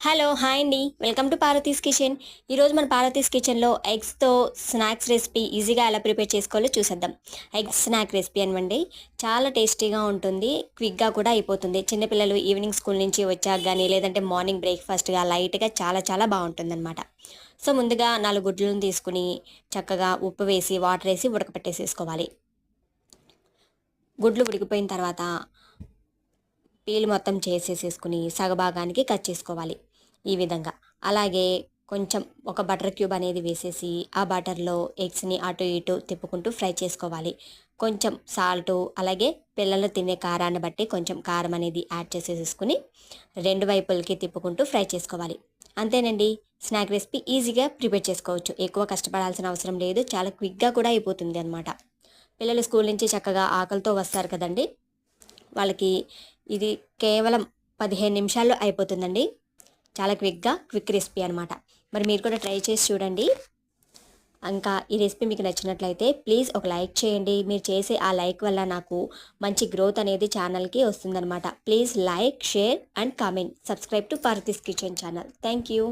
Hello! Hi అండి. Welcome to Parvati's kitchen. ఈరోజు మన పార్వతీస్ కిచెన్‌లో ఎగ్స్‌తో స్నాక్స్ రెసిపీ ఈజీగా ఎలా ప్రిపేర్ చేసుకోవాలో చూసేద్దాం. ఎగ్ స్నాక్ రెసిపీ అనమండి. చాలా టేస్టీగా ఉంటుంది. క్విక్‌గా కూడా అయిపోతుంది. చిన్న పిల్లలు ఈవినింగ్ స్కూల్ నుంచి వచ్చాక గానీ, లేదంటే మార్నింగ్ బ్రేక్‌ఫాస్ట్‌గా లైట్‌గా చాలా చాలా బావుంటుందనమాట. సో, ముందుగా 4 గుడ్లను తీసుకొని చక్కగా ఉప్పు వేసి, వాటర్ ఏసి ఉడకపెట్టేసేసుకోవాలి. గుడ్లు ఉడికిపోయిన తర్వాత పీల్ మొత్తం చేసేసేసుకొని సగభాగానికి కట్ చేసుకోవాలి ఈ విధంగా. అలాగే కొంచెం ఒక బటర్ క్యూబ్ అనేది వేసేసి, ఆ బటర్‌లో ఎగ్స్‌ని అటు ఇటు తిప్పుకుంటూ ఫ్రై చేసుకోవాలి. కొంచెం సాల్టు, అలాగే పిల్లలు తినే కారాన్ని బట్టి కొంచెం కారం అనేది యాడ్ చేసేసేసుకొని, 2 వైపులకి తిప్పుకుంటూ ఫ్రై చేసుకోవాలి. అంతేనండి. స్నాక్ రెసిపీ ఈజీగా ప్రిపేర్ చేసుకోవచ్చు. ఎక్కువ కష్టపడాల్సిన అవసరం లేదు. చాలా క్విక్‌గా కూడా అయిపోతుంది అనమాట. పిల్లలు స్కూల్ నుంచి చక్కగా ఆకలితో వస్తారు కదండీ! వాళ్ళకి ఇది కేవలం 15 నిమిషాల్లో అయిపోతుందండి. చాలా క్విక్ రెసిపీ అనమాట. మరి మీరు కూడా ట్రై చేసి చూడండి. ఇంకా ఈ రెసిపీ మీకు నచ్చినట్లయితే ప్లీజ్ ఒక లైక్ చేయండి. మీరు చేసే ఆ లైక్ వల్ల నాకు మంచి గ్రోత్ అనేది ఛానల్‌కి వస్తుందనమాట. Please like, share and comment. Subscribe to Parvati's kitchen channel. Thank you.